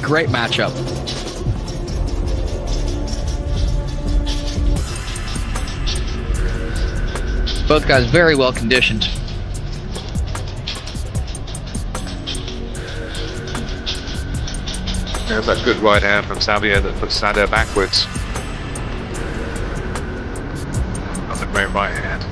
Great matchup. Both guys very well conditioned. There's that good right hand from Xavier that puts Sado backwards. That's a great right hand.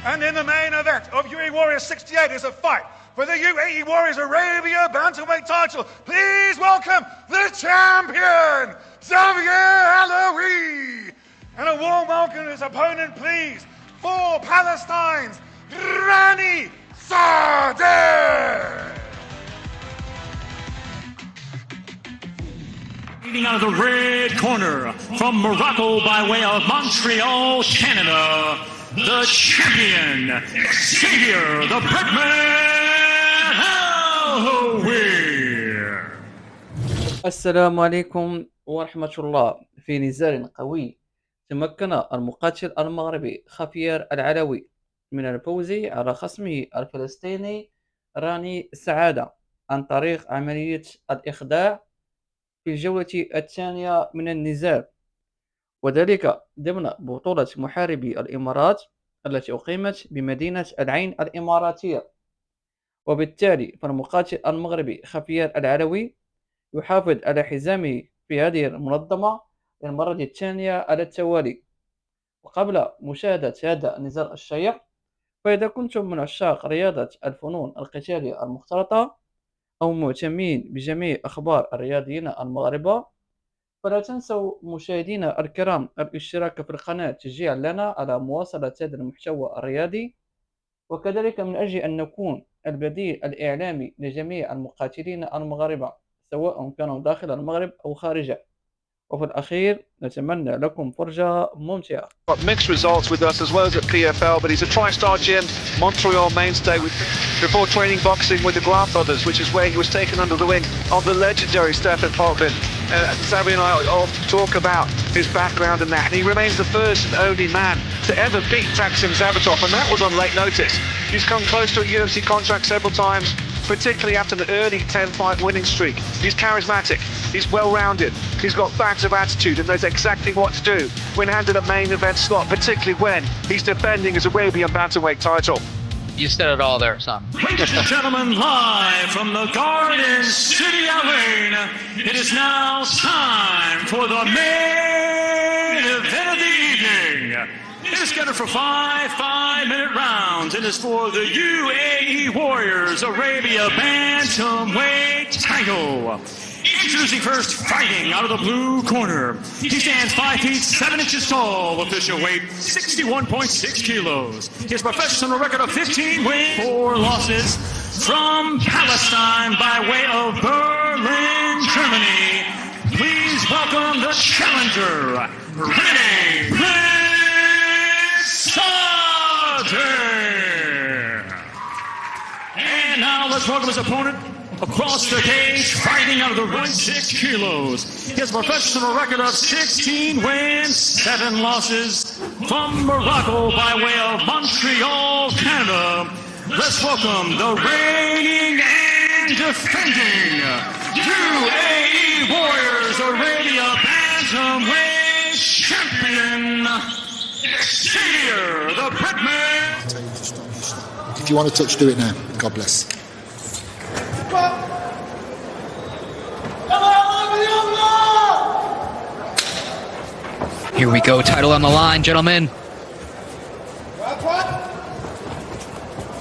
And in the main event of UE Warriors 68 is a fight for the UAE Warriors Arabia Bantamweight title. Please welcome the champion, Xavier Alloui. And a warm welcome to his opponent, please, for Palestine's Rani Sadeh. Leading out of the red corner from Morocco by way of Montreal, Canada, the champion, Xavier the Birdman Alloui. السلام عليكم ورحمة الله. في نزال قوي تمكن المقاتل المغربي خافيير العلوي من الفوز على خصمه الفلسطيني راني سعادة عن طريق عملية الإخضاع في الجولة الثانية من النزال، وذلك ضمن بطولة محاربي الإمارات التي أقيمت بمدينة العين الإماراتية. وبالتالي فالمقاتل المغربي خافيير العلوي يحافظ على حزامه في هذه المنظمة للمرة الثانية على التوالي. وقبل مشاهدة هذا النزال الشيق، فإذا كنتم من عشاق رياضة الفنون القتالية المختلطة أو مهتمين بجميع أخبار الرياضيين المغاربة، فلا تنسوا مشاهدينا الكرام الاشتراك في القناة تشجيعا لنا على مواصلة هذا المحتوى الرياضي، وكذلك من أجل أن نكون البديل الإعلامي لجميع المقاتلين المغاربة سواء كانوا داخل المغرب أو خارجه. وفي الأخير نتمنى لكم فرجة ممتعة. Got mixed results with us as well as at PFL, but he's a TriStar Gym Montreal mainstay before training boxing with the Grandfathers, which is where he was taken under the wing of the legendary Stefan Potvin. Xavier and I often talk about his background and that, and he remains the first and only man to ever beat Taksim Zabatov, and that was on late notice. He's come close to a UFC contract several times, particularly after the early 10-fight winning streak. He's charismatic, he's well-rounded, he's got bags of attitude and knows exactly what to do when handed a main event slot, particularly when he's defending his Arabian Bantamweight title. You said it all there, son. Ladies and gentlemen, live from the Garden City Arena, it is now time for the main event of the evening. It is scheduled for five-minute rounds, and is for the UAE Warriors Arabia Bantamweight title. Introducing first, fighting out of the blue corner. He stands 5 feet 7 inches tall, official weight 61.6 kilos. His professional record of 15 wins, 4 losses. From Palestine by way of Berlin, Germany. Please welcome the challenger, Rene Sadeh. And now let's welcome his opponent. Across the cage, fighting out of the right 6 kilos. He has a professional record of 16 wins, 7 losses. From Morocco by way of Montreal, Canada. Let's welcome the reigning and defending UAE Warriors Arabia Bantamweight champion, Xavier the Birdman. If you want to touch, do it now. God bless. Here we go, title on the line, gentlemen.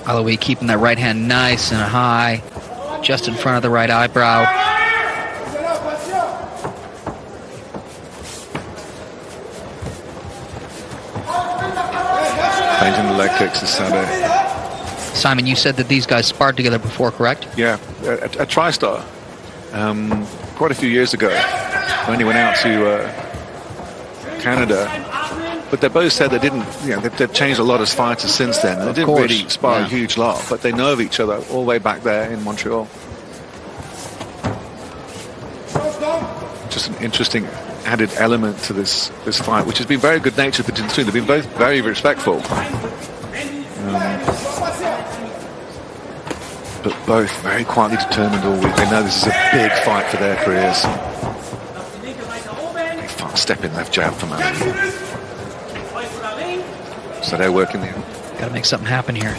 Alloui keeping that right hand nice and high, just in front of the right eyebrow. Amazing the leg kicks to Sado. Simon, you said that these guys sparred together before, correct? Yeah, at TriStar, quite a few years ago, when he went out to Canada. But they both said they didn't, they've changed a lot as fighters since then. They didn't really spar a huge lot, but they know of each other all the way back there in Montreal. Just an interesting added element to this fight, which has been very good natured between the two. They've been both very respectful. both very quietly determined all week. They know this is a big fight for their careers. Fast-stepping left jab from Alawi. So they're working the... Got to make something happen here.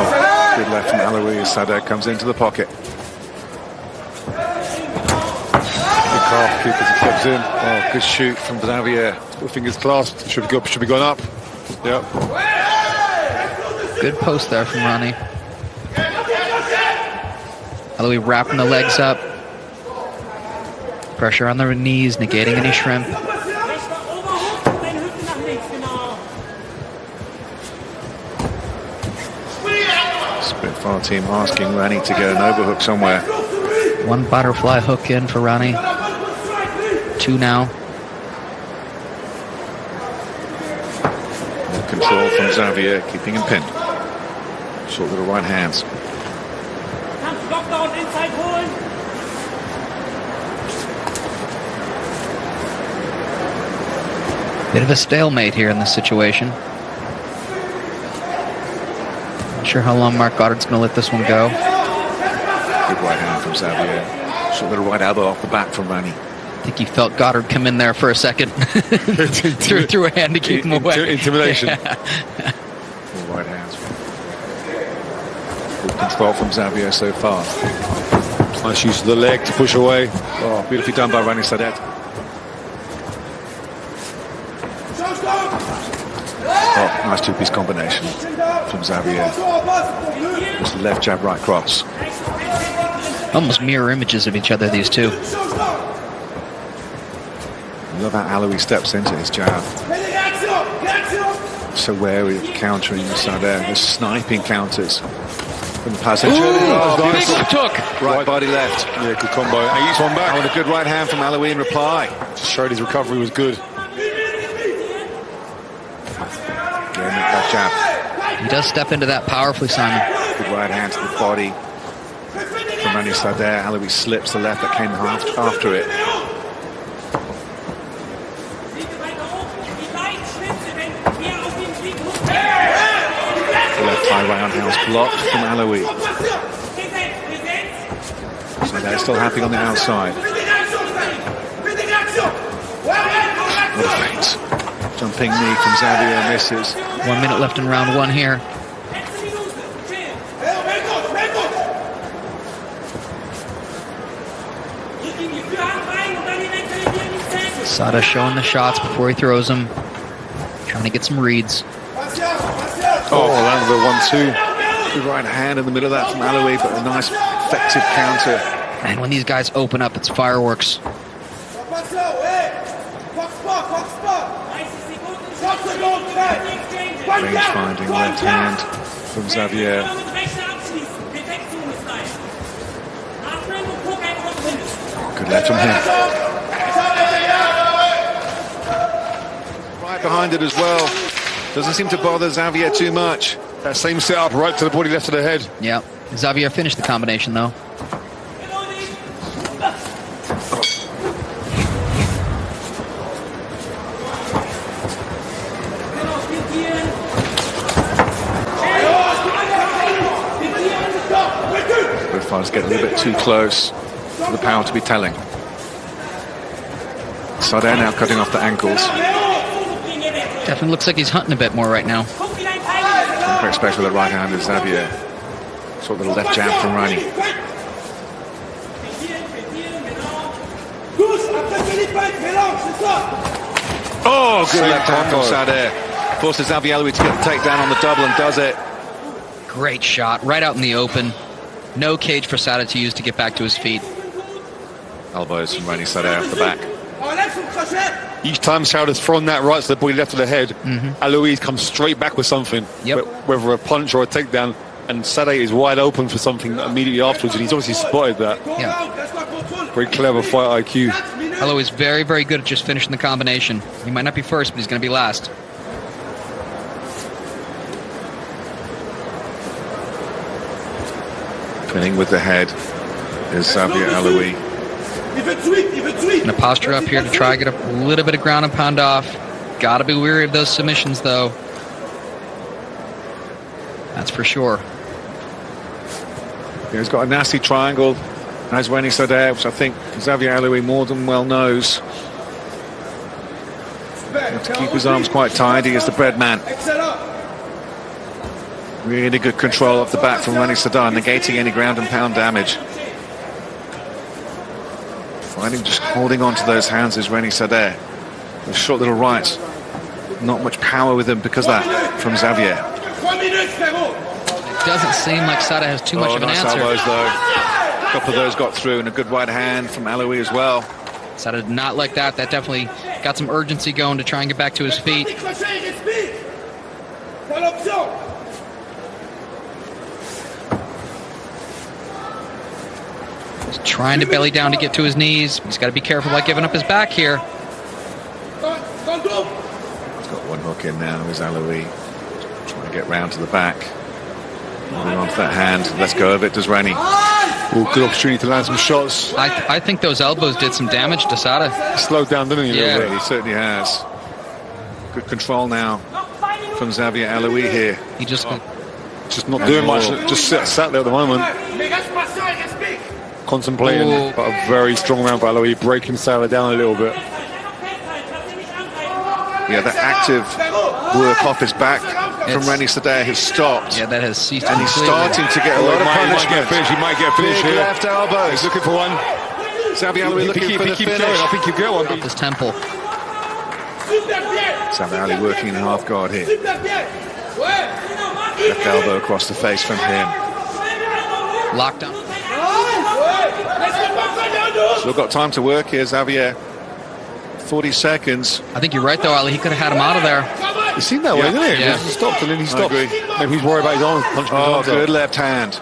Oh, good left from Alawi as Sadek comes into the pocket. Good calf kick as he steps in. Oh, good shoot from Xavier. Fingers clasped. Should be going up. Yep. Good post there from Ronnie. Alawi wrapping the legs up. Pressure on the knees, negating any shrimp. Spitfire team asking Rani to get an overhook somewhere. One butterfly hook in for Ronnie. Two now. More control from Xavier, keeping him pinned. Short little right hands. Bit of a stalemate here in this situation. Not sure how long Mark Goddard's going to let this one go. Good right hand from Xavier. Short little right elbow off the back from Rani. I think he felt Goddard come in there for a second. threw a hand to keep him away. Intimidation. Yeah. All right hands. Good control from Xavier so far. Nice use of the leg to push away. Oh, beautifully done by Rani Sadet. Oh, nice two-piece combination from Xavier. Just left jab, right cross. Almost mirror images of each other, these two. I love how Alawi steps into his jab. So wary of countering Sadet. There's sniping counters from the passage. Big took. Right body left. Yeah, good combo. And he's one back. And a good right hand from Alawi in reply. Just showed his recovery was good. Getting that jab. He does step into that powerfully, Simon. Good right hand to the body from Rani Sadet. Alawi slips the left that came after it. Left high roundhouse blocked from Alawi. Sadet still happy on the outside. What a feint. Jumping knee from Xavier misses. 1 minute left in round one here. Sada showing the shots before he throws them. Trying to get some reads. Oh, landed the 1-2. Good right hand in the middle of that from Alawi, but a nice effective counter. And when these guys open up, it's fireworks. Range finding left hand from Xavier. Good left from him. Right behind it as well. Doesn't seem to bother Xavier too much. That same setup, right to the body, left to the head. Yeah. Xavier finished the combination, though. Both fighters get a little bit too close for the power to be telling. Sadet now cutting off the ankles. Definitely looks like he's hunting a bit more right now. Very special with the right hand is Xavier. Short little left jab from Rani. Oh, good left hand from Sadet. Forces Xavier Alawi to get the takedown on the double and does it. Great shot, right out in the open. No cage for Sada to use to get back to his feet. Elbows from Rani Sadet off the back. Each time Sauda's thrown that right to the body, left to the head, Alawi comes straight back with something. Yep. Whether a punch or a takedown, and Sadet is wide open for something immediately afterwards, and he's obviously spotted that. Yeah. Very clever fight IQ. Alawi's very, very good at just finishing the combination. He might not be first, but he's going to be last. Pinning with the head is Xavier Alawi. Going to posture up here to try to get a little bit of ground and pound off. Gotta be weary of those submissions, though. That's for sure. Yeah, he's got a nasty triangle, as Rennie Sadeh, which I think Xavier Alloui more than well knows. Have to keep his arms quite tidy as the bread man. Really good control off the back from Rennie Sadeh, negating any ground and pound damage. Finding just holding on to those hands is Rennie Sadeh. The short little rights, not much power with them because of that from Xavier. It doesn't seem like Sadeh has too much of an nice answer. elbows though. A couple of those got through, and a good right hand from Alloui as well. Sadeh did not like that. That definitely got some urgency going to try and get back to his feet. He's trying to belly down to get to his knees. He's got to be careful about giving up his back here. He's got one hook in now, is Alloui. Trying to get round to the back. Holding on to that hand. Let's go of it, does Rennie. Ooh, good opportunity to land some shots. I think those elbows did some damage to Sadeh. Slowed down, didn't he? Yeah. He certainly has. Good control now from Xavier Alloui here. He just... Just not doing much, just sat there at the moment. Contemplating, but a very strong round by Alloui, breaking Sadeh down a little bit. Yeah, that active work off his back from Rennie Sadeh has stopped. Yeah, that has ceased. And he's starting to get a lot of punishment. He might get a finish Big here. left elbows. He's looking for one. Xavier Alloui looking for the finish. Going, I think he'll get one. Off his temple. Xavier Alloui working in half guard here. Left elbow across the face from him. Lockdown. Still got time to work here, Xavier. 40 seconds. I think you're right, though, Ali. He could have had him out of there. It seemed that way, didn't it? Yeah. He stopped and then he stopped. agree. Maybe he's worried about his arms. Punching his arms Good out. left hand.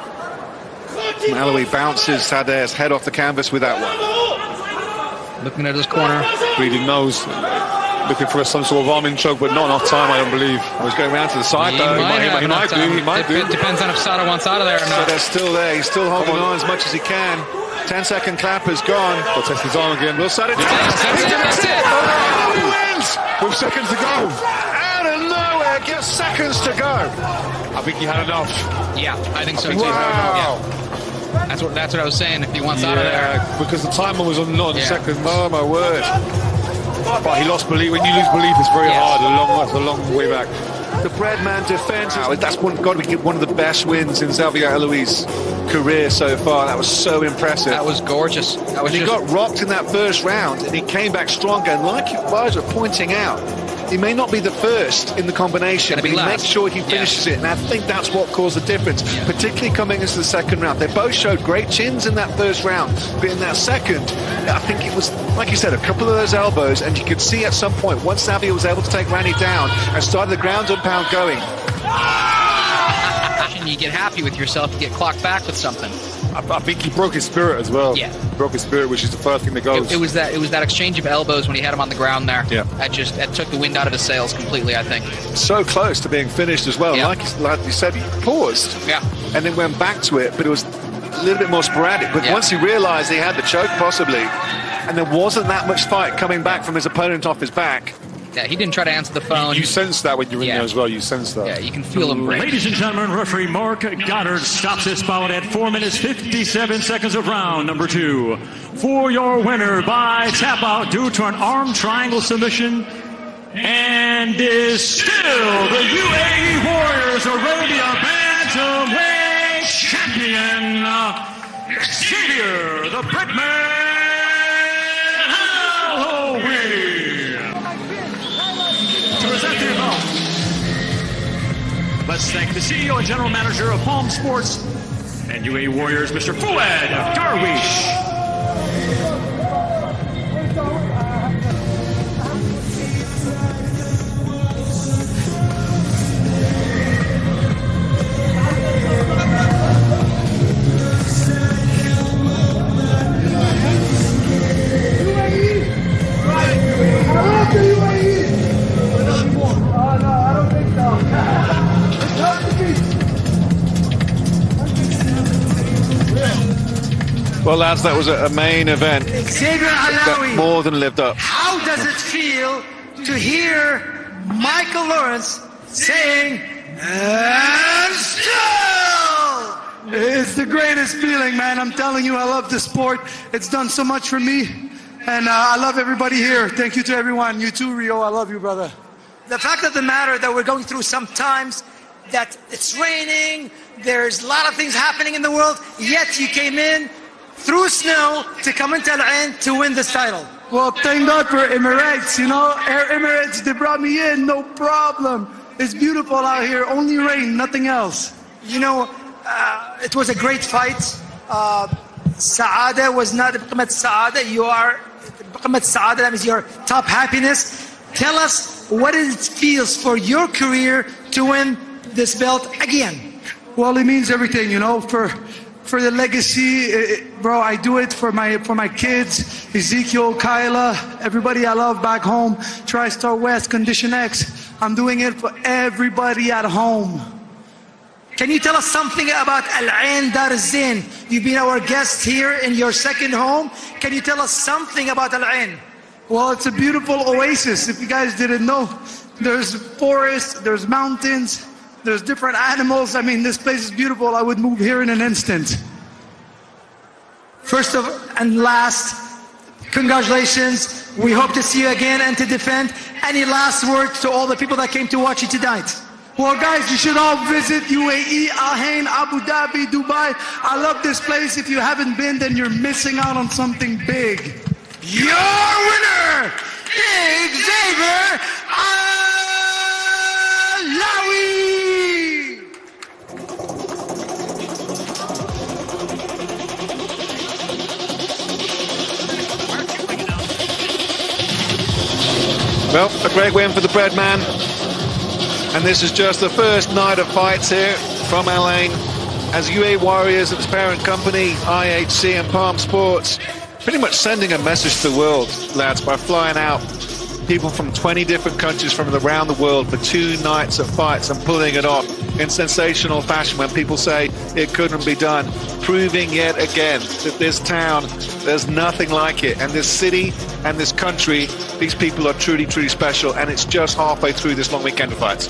And Alloui bounces Sadeh's head off the canvas with that one. Looking at his corner. Bleeding nose. Looking for some sort of arming choke, but not enough time, I don't believe. I was going round to the side, He though. might do. He might do. It depends on if Sadeh wants out of there or not. Sadeh's still there. He's still holding on as much as he can. 10-second clapper's gone. Got to test his arm again. Will Sadeh That's it. He wins! With seconds to go. Out of nowhere, just seconds to go. I think he had enough. Yeah, I think so, too. Wow. Yeah. That's what I was saying, if he wants out of there. Because the timer was on not on seconds. Oh, my word. But he lost belief. When you lose belief, it's very hard. It's a long way back. The breadman defense. That's got to be one of the best wins in Xavier Alloui's career so far. That was so impressive. That was gorgeous. That was He got rocked in that first round, and he came back stronger. And like you guys are pointing out, he may not be the first in the combination, but he makes sure he finishes it. And I think that's what caused the difference, particularly coming into the second round. They both showed great chins in that first round, but in that second, I think it was, like you said, a couple of those elbows, and you could see at some point, once Xavier was able to take Rennie down and started the ground and pound going. You get happy with yourself, you get clocked back with something. I think he broke his spirit as well. Yeah. He broke his spirit, which is the first thing that goes. It was that exchange of elbows when he had him on the ground there. Yeah. That took the wind out of his sails completely, I think. So close to being finished as well. Yeah. Like you said, he paused. Yeah. And then went back to it, but it was a little bit more sporadic. But once he realised he had the choke, possibly, and there wasn't that much fight coming back from his opponent off his back. Yeah, he didn't try to answer the phone. You sense that when you're in there as well. You sense that. Yeah, you can feel him break. Ladies and gentlemen, referee Mark Goddard stops this bout at 4 minutes 57 seconds of round number 2. For your winner by tap out due to an arm triangle submission, and is still the UAE Warriors Arabia Bantamweight champion, Xavier the Breadman Alloui. To present the bout, let's thank the CEO and General Manager of Palm Sports and UAE Warriors, Mr. Fouad Darwish. Well, lads, that was a main event Xavier Alloui, that more than lived up. how does it feel to hear Michael Lawrence saying, "And still!" It's the greatest feeling, man. I'm telling you, I love the sport. It's done so much for me. And I love everybody here. Thank you to everyone. You too, Rio. I love you, brother. The fact of the matter that we're going through sometimes that it's raining, there's a lot of things happening in the world, yet you came in through snow to come into Al-Ain to win this title. Well, thank God for Emirates, you know. Air Emirates, they brought me in, no problem. It's beautiful out here, only rain, nothing else. You know, it was a great fight. Saada was not بقمة Saada. You are بقمة Saada, that means your top happiness. Tell us what it feels for your career to win this belt again. Well, it means everything, you know, for the legacy, bro. I do it for my kids, Ezekiel, Kyla, everybody I love back home. TriStar West, Condition X. I'm doing it for everybody at home. Can you tell us something about Al-Ain Dar Zain? You've been our guest here in your second home. Can you tell us something about Al-Ain? Well, it's a beautiful oasis. If you guys didn't know, there's forests, there's mountains, there's different animals. I mean, this place is beautiful. I would move here in an instant. First of and last, congratulations. We hope to see you again and to defend. Any last words to all the people that came to watch you tonight? Well, guys, you should all visit UAE, Al-Ain, Abu Dhabi, Dubai. I love this place. If you haven't been, then you're missing out on something big. Your winner, Xavier Alawi. Well, a great win for the bread man. And this is just the first night of fights here from Al-Ain as UAE Warriors and its parent company, IHC and Palm Sports, pretty much sending a message to the world, lads, by flying out people from 20 different countries from around the world for 2 nights of fights and pulling it off in sensational fashion when people say it couldn't be done, proving yet again that this town, there's nothing like it, and this city and this country, these people are truly, truly special, and it's just halfway through this long weekend of fights.